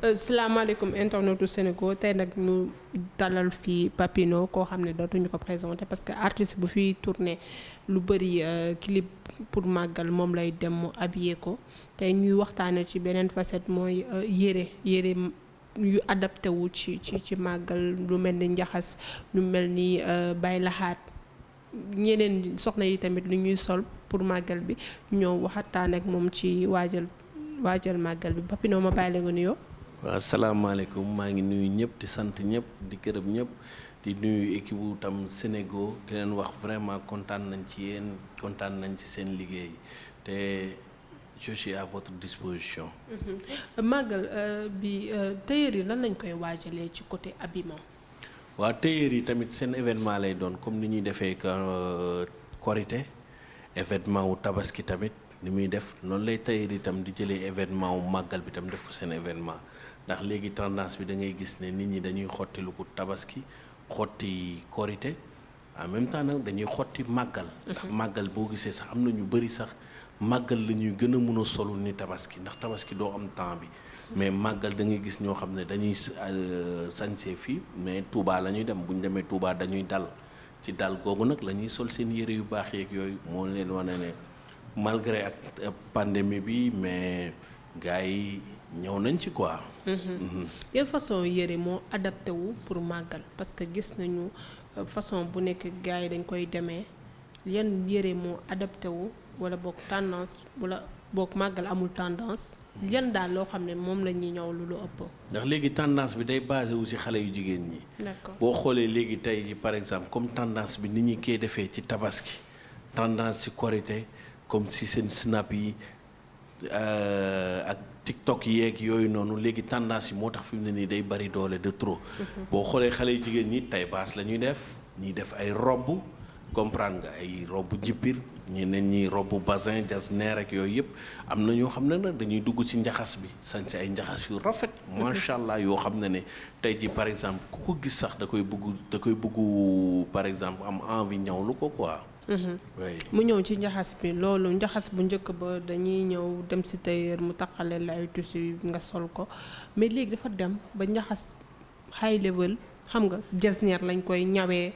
salaamaaleykum internetu Sénégal tey nag ñu dalal fii Papino koo xam ne dootuñu ko présenté parce que artiste bu fiy tourné lu bëri clip pour màggal moom lay dem mu habillé ko tey ñuy waxtaane ci beneen facette mooy yére yu adapté wu ci màggal lu mel ni njaxas lu mel ni bay laxaat ñeneen soxna yi tamit lu ñuy sol pour màggal bi ñëw waxtaan ak moom ci waajal màggal bi Papino ma bàyyi la nga nuyoo. waaw asalaamaaleykum maa ngi nuyu ñëpp di sant ñëpp di gërëm ñëpp di nuyu équipe wu tam Sénégal di leen wax vraiment kontaan nañ ci yéen kontaan nañ ci seen liggéey te je suis à votre disposition. màggal bi tailleur yi lan lañ koy waajalee ci côté habillement. waaw tailleur yi tamit seen événement lay doon comme ni ñuy defee korité événement wu tabaski tamit ni muy def noonu lay tailleur itam di jëlee événement wu màggal bi tam def ko seen événement ndax léegi tendance bi da ngay gis ne nit ñi dañuy xotti lu ko tabaski xotti korité en même temps nag dañuy xotti màggal. ndax màggal boo gisee sax am na ñu bëri sax màggal la ñuy gën a mun a solu ni tabaski ndax tabaski doo am temps bi. mais màggal da ngay gis ñoo xam ne dañuy sañsee fii mais Touba la ñuy dem bu ñu demee Touba dañuy dal ci dal googu nag la ñuy sol seen yëre yu baax yeeg yooyu moo leen wane ne malgré ak pandémie bi mais gars yi ñëw nañ ci quoi. yan façon yëre moo adapté wu pour màggal parce que gis nañu façon bu nekk gars yi dañ koy demee yan yëre moo adapté wu wala boog tendance wala boog màggal amul tendance. yan daal loo xam ne moom la ñuy ñëw lu ëpp. ndax léegi tendance bi day basé wu ci xale yu jigéen ñi. d'accord boo xoolee léegi tey ji par exemple comme tendance bi ni ñi koy defee ci tabaski tendance ci korité comme si seen snap yi ak TikTok yeeg yooyu noonu léegi tendance yi moo tax fi mu ne nii day bari doole de trop. boo xoolee xale yu jigéen ñi tay baas la ñuy def ñiy def ay robb comprendre nga ay robb jippir ñeneen ñi robb bazin jasner ak yooyu yëpp am na ñoo xam ne nag dañuy dugg ci njaxas bi sañ si ay njaxas yu rafet macha allah yoo xam ne tey ji par exemple ku ko gis sax da koy bëgg par exemple am envie ñawlu ko quoi. mu ñëw ci njaxas bi loolu njaxas bu njëkk ba dañuy ñëw dem ci tailleur mu taqale la ay tissu nga sol ko mais léegi dafa dem ba njaxas high level xam nga jasner lañ koy ñawee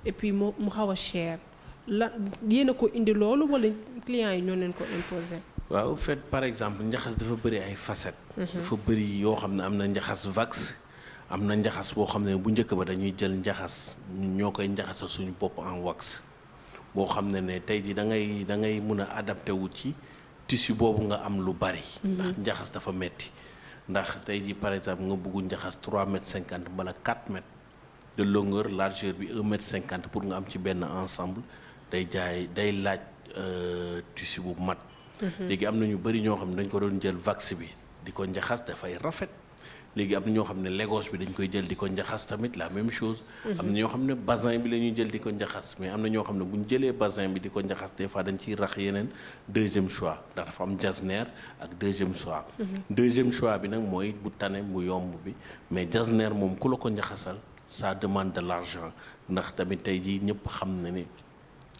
et puis mu xaw a cher la yéen a ko indi loolu wala clients yi ñoo leen ko imposer. waaw fait par exemple njaxas dafa bëri ay facettes. dafa bëri yoo xam ne am na njaxas wax am na njaxas boo xam ne bu njëkk ba dañuy jël njaxas ñoo koy njaxasa suñu bopp en wax boo xam ne tey ji da ngay mun a adapté wu ci tissu boobu nga am lu bari. ndax njaxas dafa metti ndax tey ji par exemple nga bëggu njaxas 3,50 m wala 4 mètres de longueur largeur bi 1,50 m pour nga am ci benn ensemble day laaj tissu bu mat. léegi am na ñu bëri ñoo xam ne dañ ko doon jël wax bi di ko njaxas dafay rafet léegi am na ñoo xam ne Lagos bi dañ koy jël di ko njaxas tamit la même chose. am na ñoo xam ne bazin bi la ñuy jël di ko njaxas mais am na ñoo xam ne bu ñu jëlee bazin bi di ko njaxas des fois dañ ciy rax yeneen deuxième choix ndax dafa am jasner ak deuxième choix. deuxième choix bi nag mooy bu tane bu yomb bi mais jasner moom ku la ko njaxasal ça demande de l'argent ndax tamit tey jii ñëpp xam na ni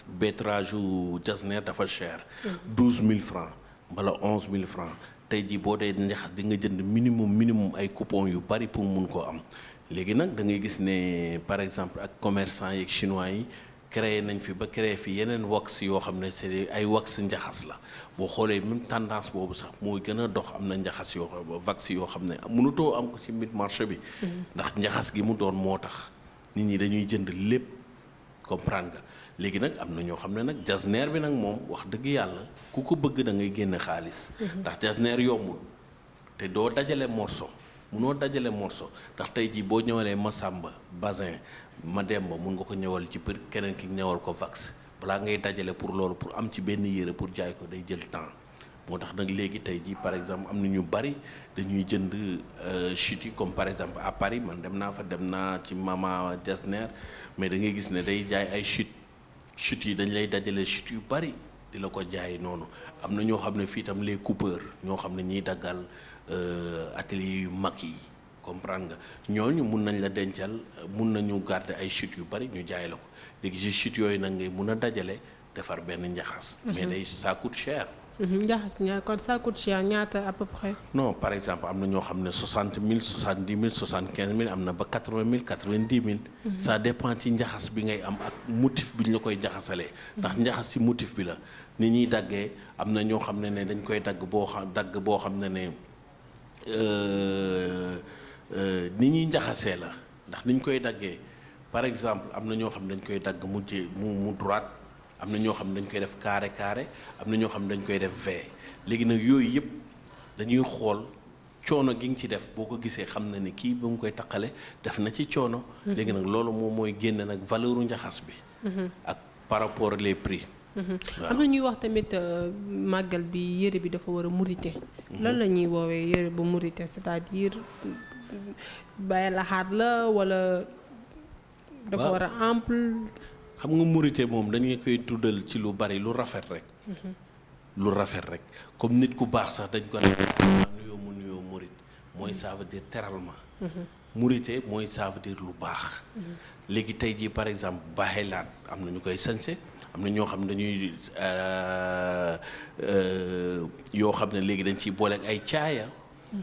bétrage u jasner dafa cher. 12 000 francs wala 11 000 francs tey jii boo dee njaxas di nga jënd minimum ay coupons yu bari pour mun koo am léegi nag da ngay gis ne par exemple ak commerçant yeeg chinois yi créé nañ fi ba créé fi yeneen wax yoo xam ne c'est ay wax njaxas la boo xoolee même tendance boobu sax mooy gën a dox am na njaxas yoo wax yoo xam ne mënutoo am ko ci mid marché bi. ndax njaxas gi mu doon moo tax nit ñi dañuy jënd lépp comprendre nga. léegi nag am na ñoo xam ne nag jasner bi nag moom wax dëgg yàlla ku ko bëgg da ngay génne xaalis. ndax jasner yombul te doo dajale morceau munoo dajale morceau ndax tey jii boo ñëwalee Masamba bazin ma Demba mun nga ko ñëwal ci për keneen ki ñëwal ko wax balaa ngay dajale pour loolu pour am ci benn yére pour jaay ko day jël temps moo tax nag léegi tey jii par exemple am na ñu bari dañuy jënd chute yi comme par exemple à Paris man dem naa ci Mama jasner mais da ngay gis ne day jaay ay chute yi dañ lay dajale chute yu bari di la ko jaay noonu am na ñoo xam ne fii tam les coupeurs ñoo xam ne ñiy daggal atelier yu mag yi comprendre nga ñooñu mun nañ la dencal mun nañu garder ay chute yu bari ñu jaay la ko léegi chute yooyu nag ngay mun a dajale defar benn njaxas. mais day ça coûte cher. njaxas kon ça coûte cher ñaata à peu près. non par exemple am na ñoo xam ne 60 000 70 000 75 000 am na ba 80 000 90 000. ça dépend ci njaxas bi ngay am ak motif bi ñu la koy njaxasalee. ndax njaxas ci motif bi la ni ñuy daggee am na ñoo xam ne dañ koy dagg boo xam ne ni ñuy njaxasee la ndax ni ñu koy daggee par exemple am na ñoo xam ne dañ koy dagg mu droite. am na ñoo xam ne dañ koy def carré am na ñoo xam ne dañ koy def V léegi nag yooyu yëpp dañuy xool coono gi nga ci def boo ko gisee xam na ni kii ba mu koy taqale def na ci coono. léegi nag loolu moom mooy génne nag valeuru njaxas bi. ak par rapport les prix. am na ñuy wax tamit màggal bi yére bi dafa war a murite. lan la ñuy woowee yére bu murite c'est-à-dire bàyyi laxaat la wala. dafa war a ample. xam nga murite moom dañ nga koy tuddal ci lu bari lu rafet rek. lu rafet rek comme nit ku baax sax dañ ko nuyoo murit mooy ça veut dire teral ma. murite mooy ça veut dire lu baax. léegi tey jii par exemple baaxeelaat am na ñu koy sañse am na ñoo xam ne dañuy yoo xam ne léegi dañ ciy boole ak ay caaya.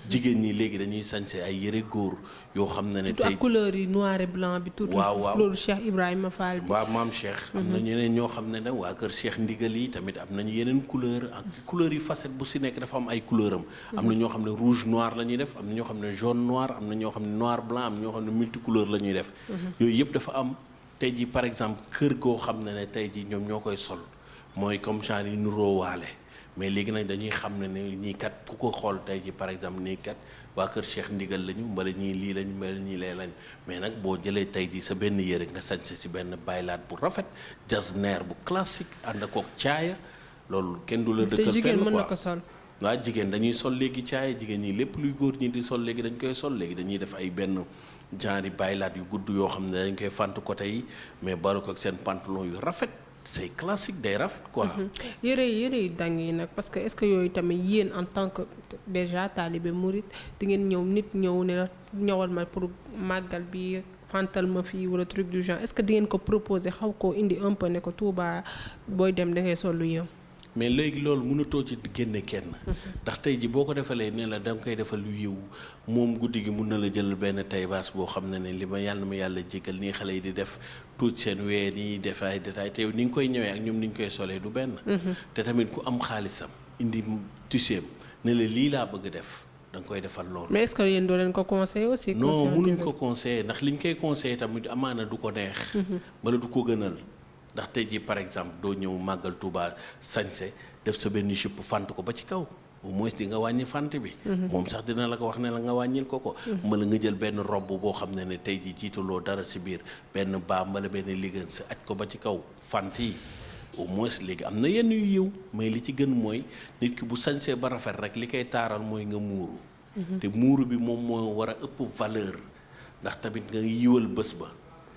jigéen ñi léegi dañuy sañse ay yëre góor yoo xam ne tey ak couleur yi noir et blanc bi. waaw loolu Cheikh Ibrahima Fall bi. waaw maam Cheikh. am na ñeneen ñoo xam ne nag waa kër Cheikh Ndigal yi tamit am nañu yeneen couleur ak couleur yi facette bu si nekk dafa am ay couleur am. am na ñoo xam ne rouge noir la ñuy def am na ñoo xam ne jaune noir am na ñoo xam ne noir blanc am na ñoo xam ne multicouleur la ñuy def. yooyu yëpp dafa am tey jii par exemple kër goo xam ne tey jii ñoom ñoo koy sol mooy comme genre yi nuroo waale. mais léegi nag dañuy xam ne ñii kat ku ko xool tey ji par exemple nii kat waa kër Cheikh Ndigal lañu mbala ñii lii lañu mbala ñii lee lañ mais nag boo jëlee tey ji sa benn yére nga sañse si benn baylaat bu rafet jasneer bu classique ànd ak caaya loolu kenn du la dëkkal fenn quoi te jigéen mën na ko sol. waaw jigéen dañuy sol léegi caaya jigéen ñi lépp luy góor ñi di sol léegi dañ koy sol léegi dañuy def ay benn genre baylaat yu gudd yoo xam ne dañ koy fànt côté yi mais balu ko ak seen pantalon yu rafet. c'est classique day rafet quoi. yére yi dang yi nag parce que est-ce que yooyu tamit yéen en tant que déjà talibé mouride di ngeen nit ñëw ne la ñëwal ma pour màggal bi fantal ma fii wala truc du genre est-ce que di ngeen ko proposer xaw koo indi un peu ne ko Touba booy dem da ngay sol lu yëm. mais léegi loolu mënatoo ci génne kenn. ndax tey ji boo ko defalee ne la da nga koy defal lu yiw moom guddi gi mun na la jël benn taybaas boo xam ne li ma yàlla jégal nii xale yi di def tuuti seen wee ni def ay détails te yow ni nga koy ñëwee ak ñoom ni ñu koy solee du benn. te tamit ku am xaalisam indi tisseem ne la lii laa bëgg def da nga koy defal loolu. mais est-ce que yéen doo leen ko conseiller aussi. non mënuñ ko conseiller ndax liñ koy conseiller tamit amaana du ko neex. wala du ko gënal. ndax tey jii par exemple doo ñëw màggal Touba sañse def sa benn jupe fant ko ba ci kaw au moins di nga wàññi fant bi. moom sax dina la ko wax ne la nga wàññil ko. mbala nga jël benn robe boo xam ne tey jii jiitaloo dara si biir benn baa mbala benn liggéey si aj ko ba ci kaw fant yi au moins léegi am na yenn yu yiw mais li ci gën mooy nit ki bu sañsee ba rafet rek li koy taaral mooy nga muuru. te muuru bi moom moo war a ëpp valeur ndax tamit nga yiwal bés ba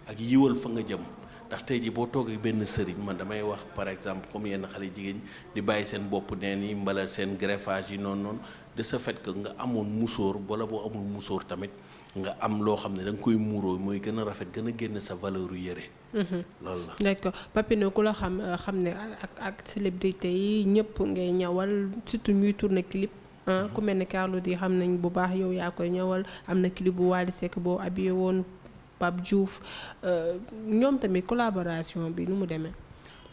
ak yiwal fa nga jëm. ndax tey ji boo toogee benn sëriñ man damay wax par exemple comme yenn xale jigéen di bàyyi seen bopp neen yi mbala seen greffage yi noonu de ce fait que nga amoon musóor wala boo amul musóor tamit nga am loo xam ne da nga koy muuroo mooy gën a rafet gën a génn sa valeur yu yëre. loolu la. d'accord Papino ku la xam ne ak célébrité yi ñëpp ngay ñawal surtout ñuy tourner clip. ku mel ne Carlou D xam nañ bu baax yow yaa koy ñawal am na clip bu Wally Seck boo habillé woon. Pape Diouf ñoom tamit collaboration bi nu mu demee.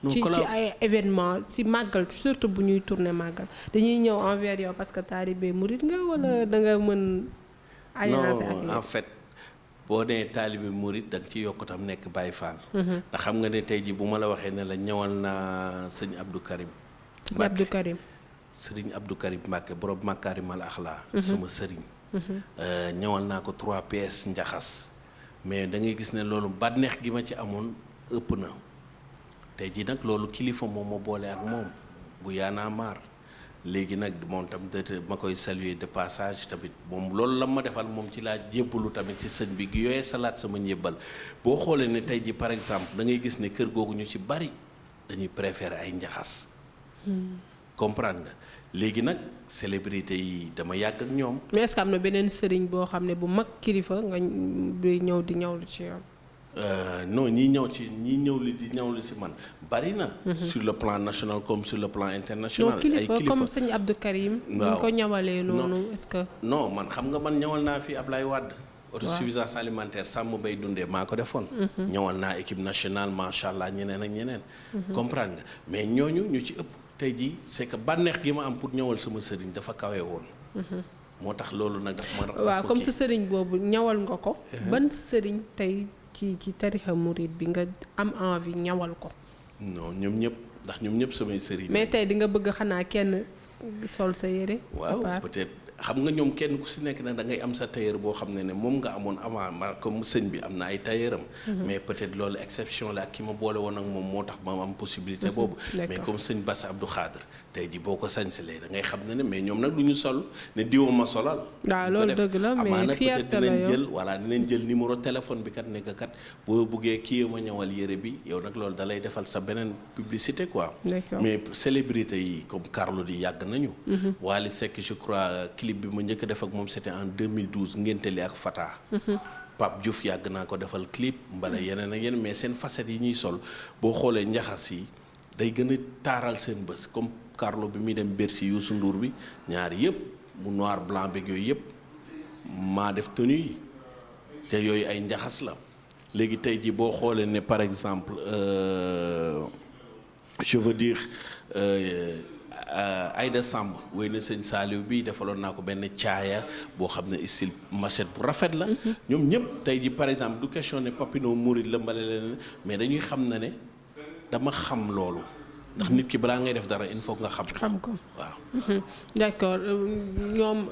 ci ay événement ci màggal surtout bu ñuy tourner màggal dañuy ñëw envers yow parce que taalibe murid nga wala da nga mën. alliance ak non en fait boo nee taalibe murid da nga ci yokk tam nekk Baye Fall. ndax xam nga ne tey jii bu ma la waxee ne la ñëwal naa sëñ Abdou Karim. sëriñ Abdou Karim Mbacke borom Makarimal Akhla. sama sëriñ. ñëwal naa ko 3 pièces njaxas. mais da ngay gis ne loolu bànneex gi ma ci amoon ëpp na tey jii nag loolu kilifa moom ma boole ak moom bu yaanaa maar léegi nag moom tam ma koy saluer de passage tamit moom loolu la ma defal moom ci laa jébbalu tamit ci sëñ bi gi yooyee salaat sama njébbal boo xoolee ne tey jii par exemple da ngay gis ne kër googu ñu ci bari dañuy préférer ay njaxas comprendre nga léegi nag célébrité yi dama yàgg ak ñoom. mais est-ce que am na beneen sëriñ boo xam ne bu mag kilifa nga ñëw di ñëwlu ci yoon. non ñi ñëw li di ñëw li ci man bari na. sur le plan national comme sur le plan international. ay kilifa comme sëñ Abdou Karim. waaw ñu ko ñawalee noonu est-ce que. non man xam nga man ñawal naa fi Ablaye Wade. autosuffisance alimentaire sàmm bay dundee maa ko defoon. ñëwal naa équipe nationale macha allah ñeneen ak ñeneen. comprendre nga mais ñooñu ñu ci ëpp tey jii c'est que bànneex gi ma am pour ñëwal sama sëriñ dafa kawe woon. moo tax loolu nag dafa ma. waaw comme sa sëriñ boobu ñawal nga ko. ban sëriñ tey ci tarixa murid bi nga am envie ñawal ko. non ñoom ñëpp ndax ñoom ñëpp samay sëriñ. mais tey di nga bëgg xanaa kenn sol sa yére. waaw peut-être. xam nga ñoom kenn ku si nekk nag da ngay am sa tailleur boo xam ne moom nga amoon avant comme sëñ bi am na ay tailleuram mais peut-être loolu exception la ak ki ma boole woon ak moom moo tax ma am possibilité boobu mais comme sëñ Bass Abdou Khadre tey ji boo ko sañsalee da ngay xam ne mais ñoom nag du ñu sol ne diwa ma solal waaw loolu dëgg la mais fierté la yow dinañ jël voilà dinañ jël numéro téléphone bi kat nekk kat boo buggee kii ma ñëwal yére bi yow nag loolu da lay defal sa beneen publicité quoi mais célébrité yi comme Carlou D yàgg nañu Wally Seck je crois clip bi ma njëkk a def ak moom c'était en 2012 ngénteli ak Fata. Pape Diouf yàgg naa ko defal clip mbala yeneen ak yeneen mais seen facettes yi ñuy sol boo xoolee njaxas yi day gën a taaral seen bés comme Carlou bi muy dem Bercy Youssou Ndour bi ñaari yëpp mu noir blanc beeg yooyu yëpp maa def tenue yi te yooyu ay njaxas la léegi tey jii boo xoolee ne par exemple je veux dire. Aïda Samb wéy na sëñ Saliou bi defaloon naa ko benn caaya boo xam ne style machette bu rafet la ñoom ñëpp tey ji par exemple du question ne Papino Mouride la mbale leen mais dañuy xam ne dama xam loolu ndax nit ki balaa ngay def dara il faut nga xam ko waaw d'accord ñoom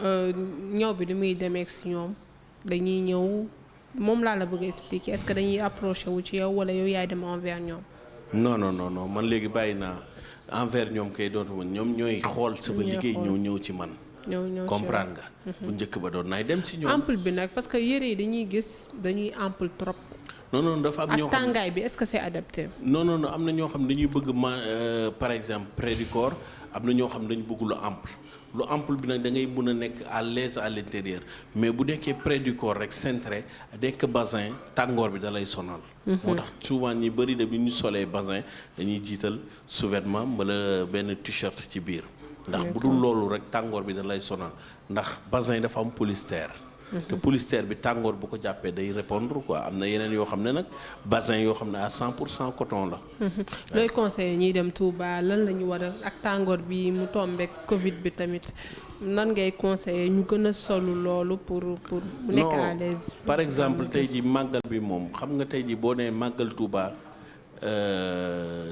ñëw bi ni muy demeek si ñoom dañuy ñëw moom laa la bëgg a expliquer est-ce que dañuy approché wu ci yow wala yow yaay dem envers ñoom non man léegi bàyyi naa envers ñoom kay dootu man ñoom ñooy xool sama liggéey ñëw ci man comprendre nga bu njëkk ba doon naay dem ci ñoom ample bi nag parce que yére yi dañuy gis dañuy ample trop non dafa am ñoo xam ak tàngaay bi est-ce que c'est adapté non am na ñoo xam dañuy bëgg par exemple près du corps am na ñoo xam dañu bëgg lu ample bi nag da ngay mën a nekk à l'aise à l'intérieur mais bu nekkee près du corps rek cintré nekk basin tàngoor bi da lay sonal moo tax souvent ñi bëri de bi ñu solee basin dañuy jiital sous-vêtement wala benn t-shirt ci biir ndax bu dul loolu rek tàngoor bi da lay sonal ndax basin dafa am polyester te polyester bi tàngoor bu ko jàppee day répondre quoi am na yeneen yoo xam ne nag basin yoo xam ne à 100% coton la. looy conseillé ñiy dem Touba lan la ñu war a ak tàngoor bi mu tombeek Covid bi tamit nan ngay conseillé ñu gën a solu loolu pour mu nekk à l'aise. par exemple tey ji màggal bi moom xam nga tey ji boo nee màggal Touba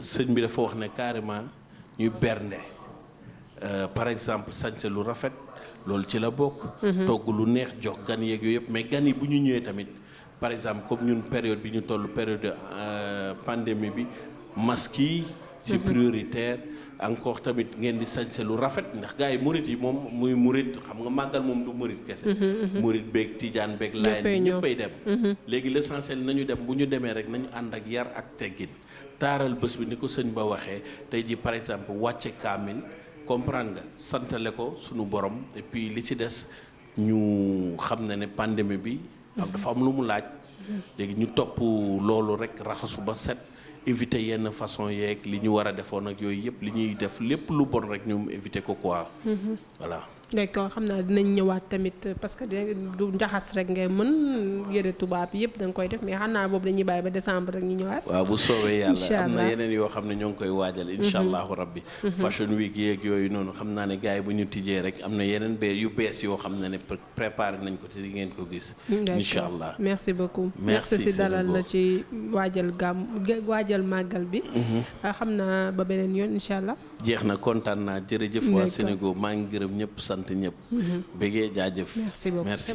sëñ bi dafa wax ne carrément ñuy bernde par exemple sañse lu rafet. loolu ci la bokk. togg lu neex jox gan yeeg yooyu yëpp mais gan yi bu ñu ñëwee tamit par exemple comme ñun période bi ñu toll période pandémie bi masque yi. c'est prioritaire encore tamit ngeen di sañse lu rafet ndax gars yi murit yi moom muy murit xam nga màggal moom du murit kese. murit beeg tijaan beeg laayeen ñëppay dem. léegi l'essentiel nañu dem bu ñu demee rek nañu ànd ak yar ak teggin taaral bés bi ni ko sëñ ba waxee tey ji par exemple wàcce kaamil. comprendre nga santale ko sunu borom et puis li ci des ñu xam ne pandémie bi dafa am lu mu laaj léegi ñu topp loolu rek raxasu ba set éviter yenn façon yeeg li ñu war a defoon ak yooyu yëpp li ñuy def lépp lu bon rek ñu éviter ko quoi voilà d'accord xam naa dinañ ñëwaat tamit parce que du njaxas rek ngay mën yëre tubaab yëpp da nga koy def mais xam naa boobu dañuy bàyyi ba décembre rek ñu ñëwaat. waaw bu soobee yàlla am na yeneen yoo xam ne ñoo ngi koy waajal. incha allahu rabbi. fashion week yeeg yooyu noonu xam naa ne gars yi bu ñu tijjee rek am na yeneen yu bees yoo xam ne préparé nañ ko te di ngeen ko gis. incha allah merci beaucoup. merci si dalal la ci waajal màggal bi. xam naa ba beneen yoon incha allah. jeex na kontaan naa jërëjëf waa Sénégal maa ngi gërëm ñëpp sant ñëpp. bëggee jaajëf merci beaucoup merci.